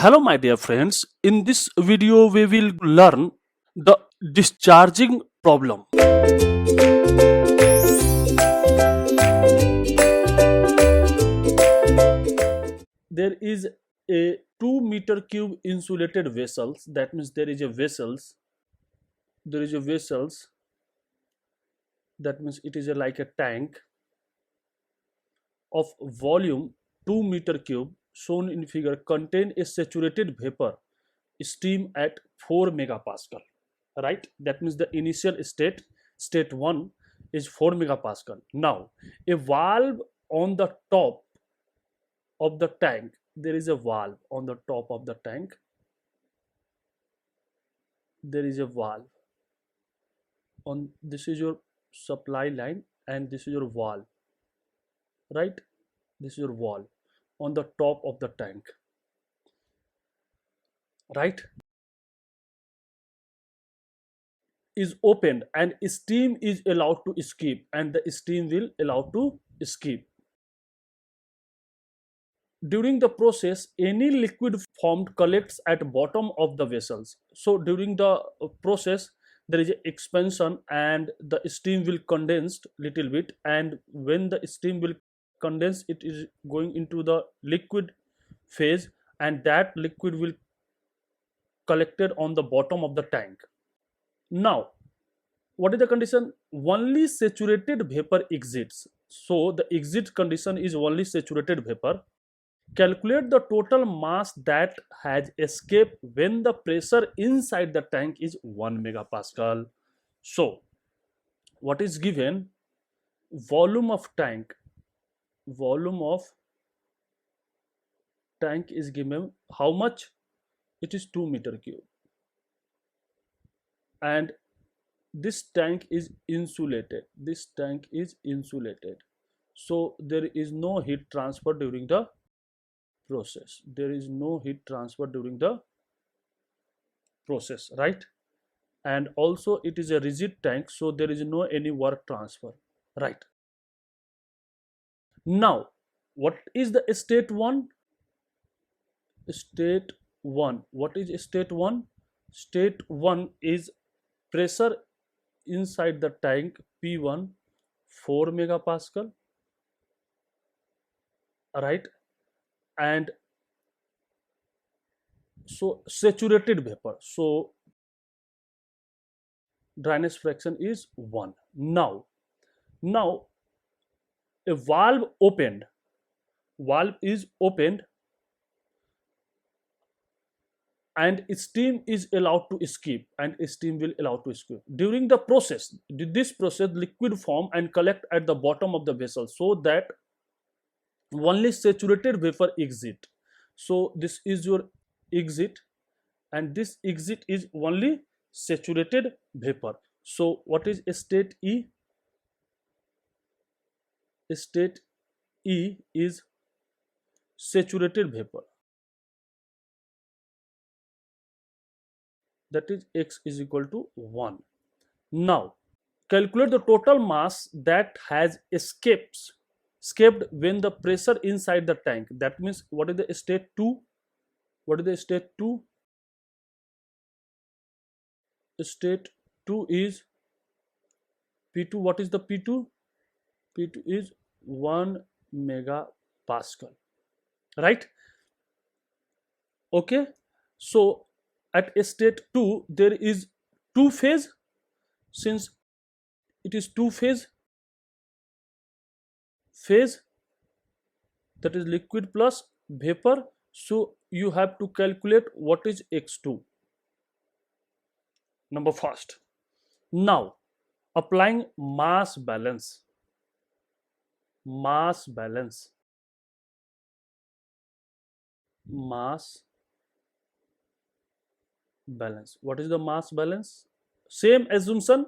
Hello, my dear friends. In this video, we will learn the discharging problem. There is a 2 meter cube insulated vessels. That means there is a vessels. There is a vessels. That means it is like a tank of volume 2 meter cube shown in figure contain a saturated vapor steam at 4 megapascal, right? That means the initial state 1 is 4 megapascal. Now a valve on the top of the tank, there is a valve on the top of the tank, there is a valve on, this is your supply line and this is your valve, right? This is your valve on the top of the tank, right? Is opened and steam is allowed to escape, and the steam will allow to escape. During the process, any liquid formed collects at bottom of the vessels. So during the process, there is a expansion and the steam will condensed little bit, and when the steam will condense, it is going into the liquid phase, and that liquid will collected on the bottom of the tank. Now what is the condition? Only saturated vapor exits. So the exit condition is only saturated vapor. Calculate the total mass that has escaped when the pressure inside the tank is 1 megapascal. So what is given? Volume of tank, volume of tank is given how much? It is 2 meter cube, and this tank is insulated, this tank is insulated, so there is no heat transfer during the process, there is no heat transfer during the process, right? And also it is a rigid tank, so there is no any work transfer, right? Now what is the state 1? State 1, what is state 1? State 1 is pressure inside the tank P1 4 megapascal, right? And so saturated vapor, so dryness fraction is 1. Now a valve opened, valve is opened, and steam is allowed to escape, and steam will allow to escape. During the process, this process liquid form and collect at the bottom of the vessel, so that only saturated vapor exit. So this is your exit, and this exit is only saturated vapor. So what is state E? State E is saturated vapor, that is x is equal to 1. Now calculate the total mass that has escaped when the pressure inside the tank. That means what is the state 2? What is the state 2? State 2 is P2. What is the P2? P2 is 1 megapascal, right? Okay, so at state 2 there is two phase, since it is two phase, that is liquid plus vapor, so you have to calculate what is x2, number first. Now applying mass balance, mass balance, mass balance. What is the mass balance? Same assumption.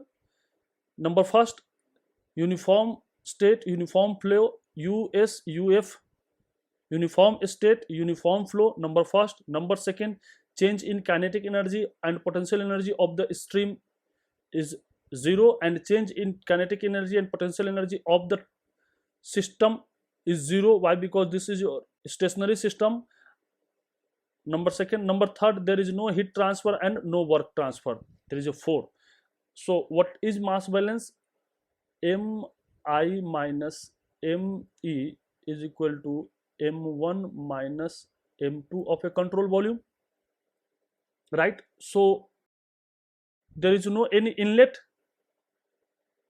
Number first, uniform state, uniform flow, UF, uniform state, uniform flow, number first. Number second, change in kinetic energy and potential energy of the stream is 0, and change in kinetic energy and potential energy of the system is 0. Why? Because this is your stationary system, Number second, number third, there is no heat transfer and no work transfer. There is a 4. So what is mass balance? Mi minus me is equal to m1 minus m2 of a control volume, right? So there is no any inlet,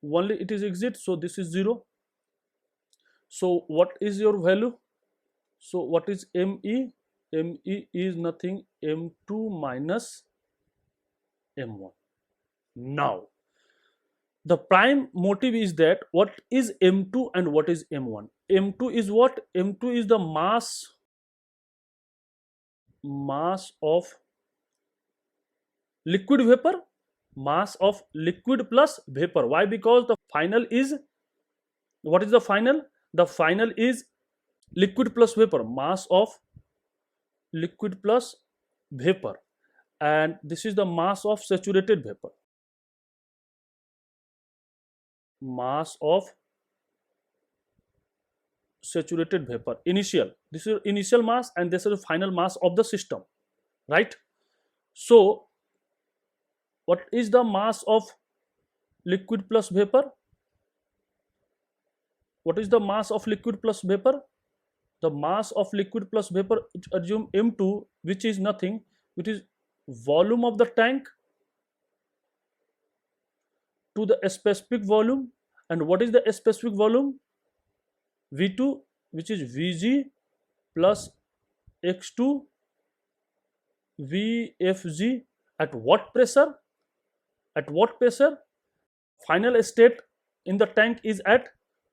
only it is exit, so this is 0. So what is your value? So what is me? Me is nothing, m2 minus m1. Now the prime motive is that what is m2 and what is m1. M2 is what? M2 is the mass of liquid vapor, mass of liquid plus vapor. Why? Because the final is, what is the final? The final is liquid plus vapor, mass of liquid plus vapor, and this is the mass of saturated vapor, mass of saturated vapor initial. This is initial mass and this is the final mass of the system, right? So what is the mass of liquid plus vapor? What is the mass of liquid plus vapor? The mass of liquid plus vapor, assume m2, which is nothing, which is volume of the tank to the specific volume. And what is the specific volume? V2, which is Vg plus x2 Vfg. At what pressure? At what pressure? Final state in the tank is at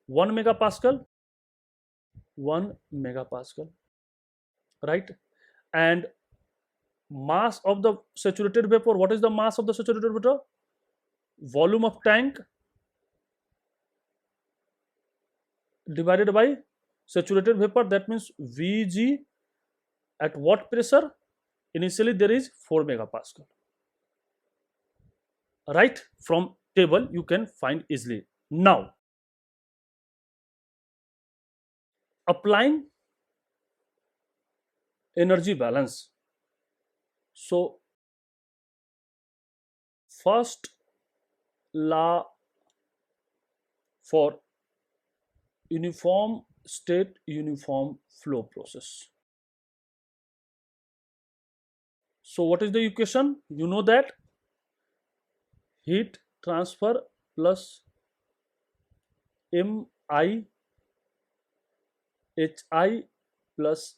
1 megapascal, 1 megapascal, right? And mass of the saturated vapor, what is the mass of the saturated vapor? Volume of tank divided by saturated vapor, that means Vg at what pressure? Initially there is 4 megapascal, right? From table you can find easily. Now applying energy balance. So first law for uniform state uniform flow process. So what is the equation? You know that heat transfer plus mi hi plus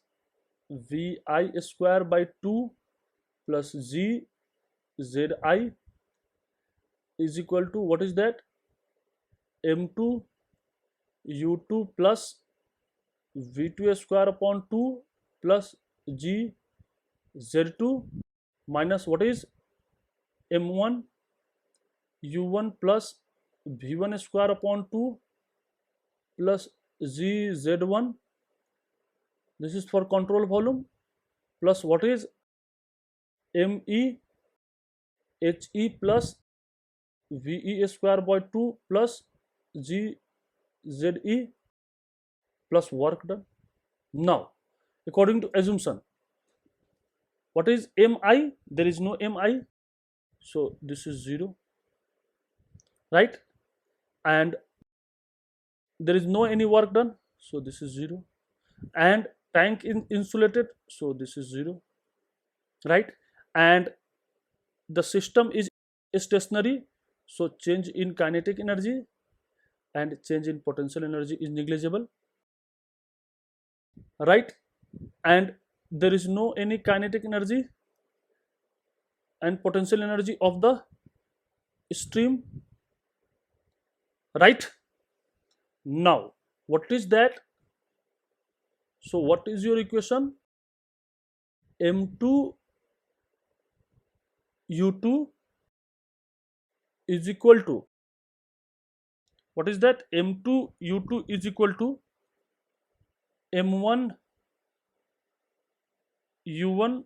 vi square by 2 plus g zi is equal to, what is that? m2 u2 plus v2 square upon 2 plus g z2 minus, what is m1 u1 plus v1 square upon 2 plus g z1. This is for control volume, plus what is me he plus ve square by 2 plus g ze plus work done. Now according to assumption, what is mi? There is no mi, so this is 0, right? And there is no any work done, so this is 0. And tank is insulated, so this is 0, right? And the system is stationary, so change in kinetic energy and change in potential energy is negligible, right? And there is no any kinetic energy and potential energy of the stream, right? Now what is that? So what is your equation? m2 u2 is equal to, what is that? m2 u2 is equal to m1 u1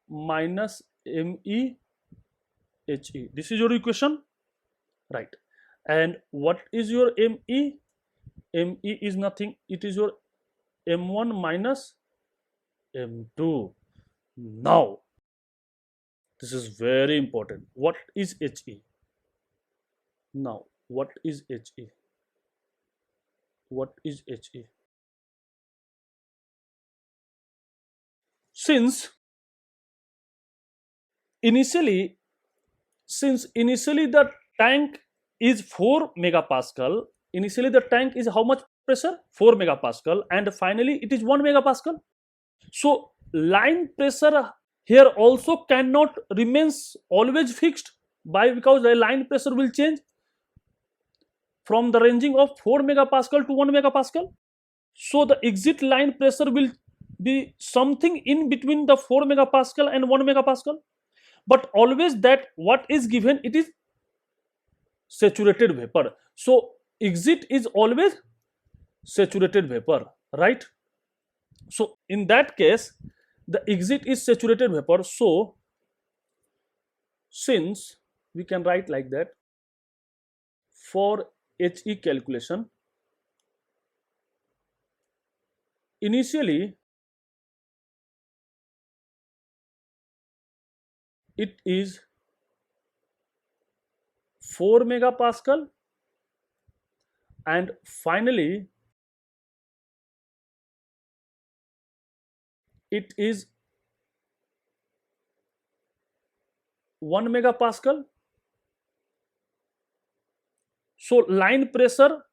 minus me he. This is your equation, right? And what is your me? Me is nothing, it is your m1 minus m2. Now, this is very important. What is HE? Now, what is HE? What is HE? Since initially, since initially the tank is 4 megapascal, initially the tank is how much pressure? 4 megapascal, and finally it is 1 megapascal. So line pressure here also cannot remains always fixed. By because the line pressure will change from the ranging of 4 megapascal to 1 megapascal. So the exit line pressure will be something in between the 4 megapascal and 1 megapascal. But always that what is given, it is saturated vapor. So exit is always saturated vapor, right? So in that case, the exit is saturated vapor. So since we can write like that, for HE calculation, initially it is 4 megapascal, and finally it is 1 megapascal. So line pressure,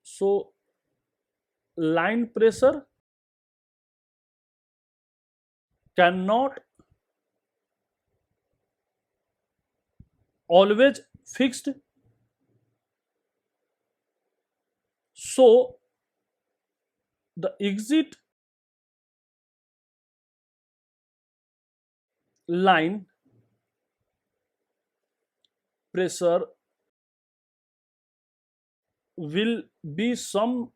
so line pressure cannot always fixed. So the exit line pressure will be something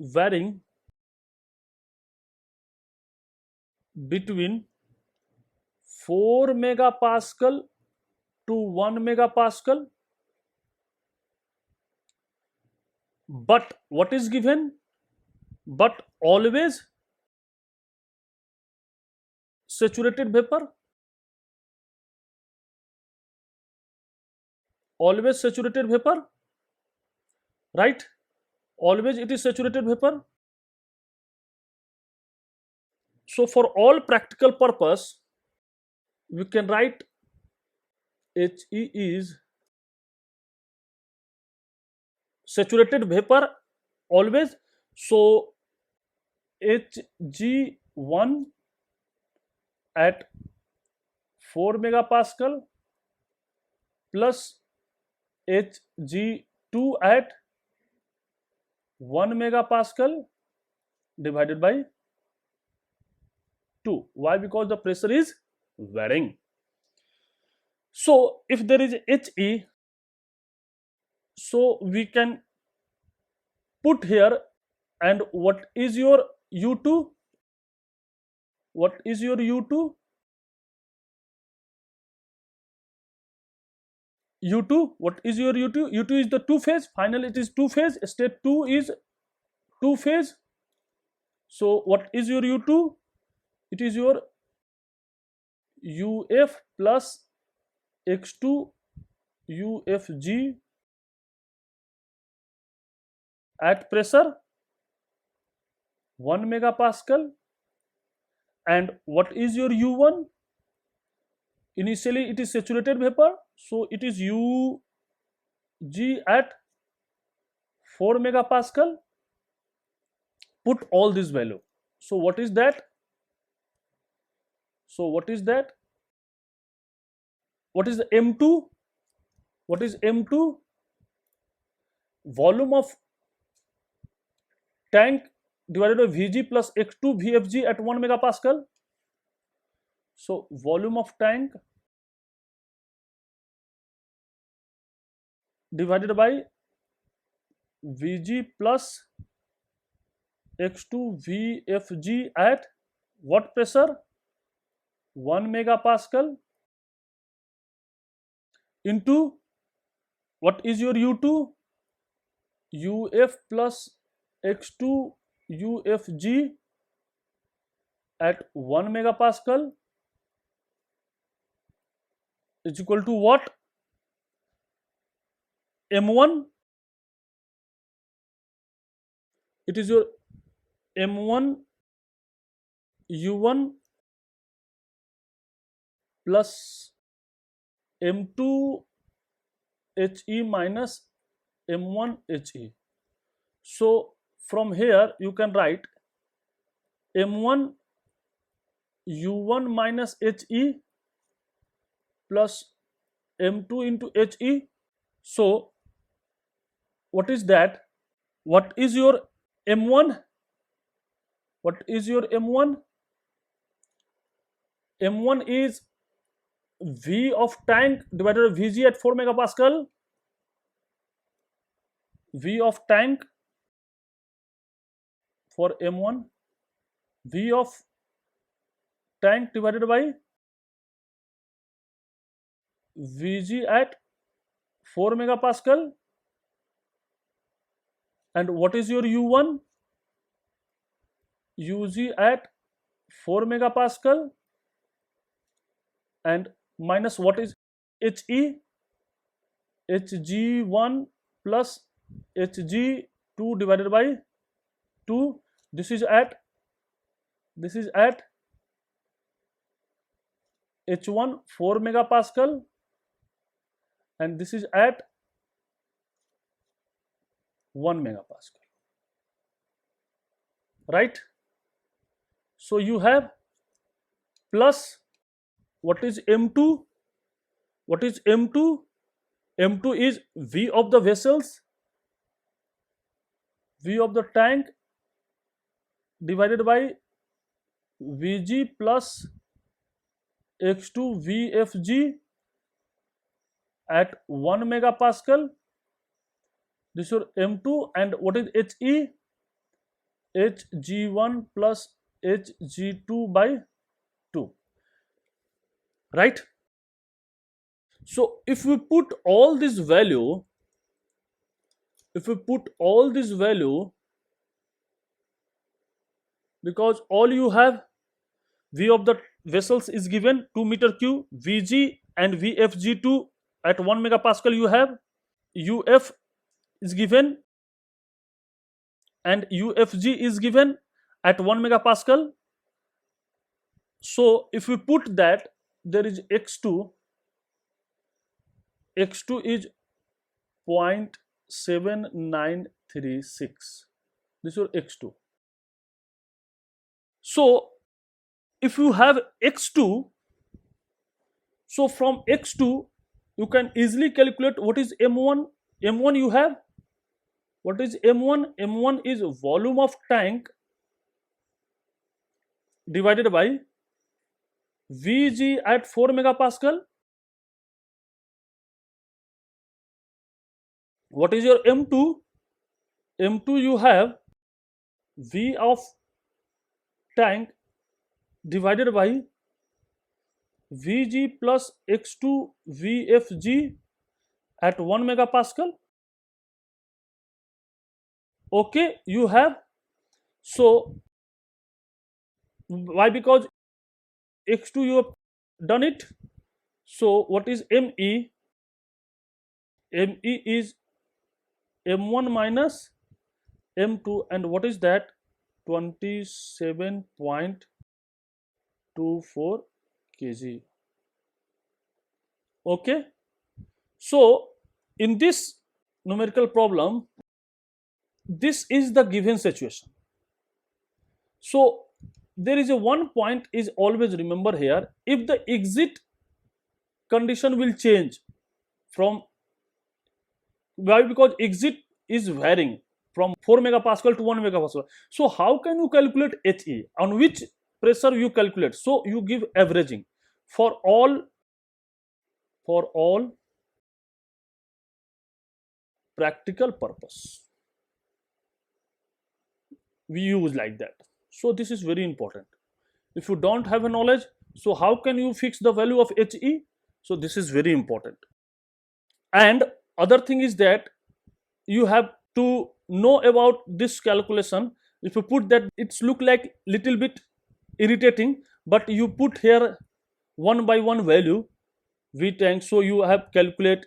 varying between 4 megapascal to 1 megapascal. But what is given? But always saturated vapor, always saturated vapor, right? Always it is saturated vapor. So for all practical purpose, we can write HE is saturated vapor always. So Hg1 at 4 megapascal plus Hg2 at 1 megapascal divided by 2. Why? Because the pressure is varying. So if there is HE, so we can put here, and what is your U2? What is your U2? U2, what is your U2? U2 is the two phase. Finally, it is two phase. State 2 is two phase. So what is your U2? It is your UF plus X2 UFG at pressure 1 megapascal. And what is your U1? Initially it is saturated vapor, so it is UG at 4 megapascal. Put all this value. So what is that? So what is that? What is the M2? What is M2? Volume of tank divided by Vg plus X2 VFG at 1 megapascal. So volume of tank divided by Vg plus X2 VFG at what pressure? 1 megapascal into what is your U2? UF plus X2 UFG at 1 megapascal is equal to what? M1, it is your M1 U1 plus M2 HE minus M1 HE. So from here you can write M1 U1 minus HE plus M2 into HE. So what is that? What is your M1? What is your M1? M1 is V of tank divided by Vg at 4 megapascal. V of tank for M1, V of tank divided by Vg at 4 megapascal. And what is your U1? Ug at 4 megapascal and minus what is He? Hg1 plus Hg2 divided by 2. This is at H1 4 megapascal and this is at 1 megapascal, right? So you have plus what is M2? What is M2? M2 is V of the vessels, V of the tank divided by Vg plus X2 VFG at 1 megapascal. This is your M2 and what is He? Hg1 plus Hg2 by 2, right? So if we put all this value, because all you have V of the vessels is given 2 meter cube, Vg and VFG2 at 1 megapascal you have, UF is given and UFG is given at 1 megapascal. So if we put that, there is X2 is 0.7936. This is your X2. So if you have X2, so from X2 you can easily calculate what is M1. M1 you have, what is M1? M1 is volume of tank divided by Vg at 4 megapascal. What is your M2? M2 you have V of tank divided by Vg plus X2 VFG at 1 megapascal. Okay, you have. So why? Because X2 you have done it. So what is Me? Me is M1 minus M2 and what is that? 27.24 kg. Okay. So in this numerical problem, this is the given situation. So there is a one point is always remember here, if the exit condition will change from, why? Because exit is varying from 4 megapascal to 1 megapascal. So how can you calculate He? On which pressure you calculate? So you give averaging for all practical purpose. We use like that. So this is very important. If you don't have a knowledge, so how can you fix the value of He? So this is very important. And other thing is that you have to know about this calculation, if you put that, it's look like little bit irritating, but you put here one by one value v tank, so you have calculate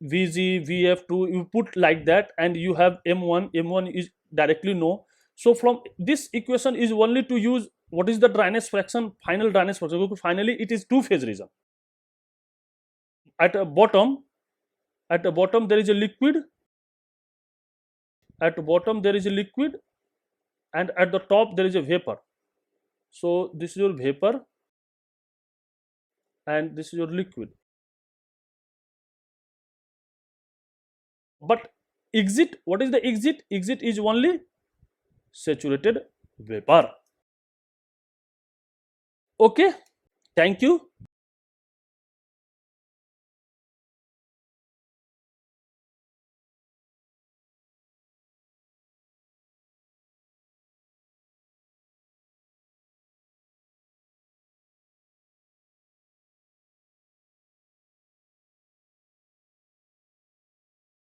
vg vf2, you put like that, and you have m1 is directly no. So from this equation is only to use what is the dryness fraction, final dryness fraction, because finally it is two phase region. At the bottom, there is a liquid, at the bottom there is a liquid, and at the top there is a vapor. So this is your vapor and this is your liquid. But exit, what is the exit? Exit is only saturated vapor. Okay, thank you.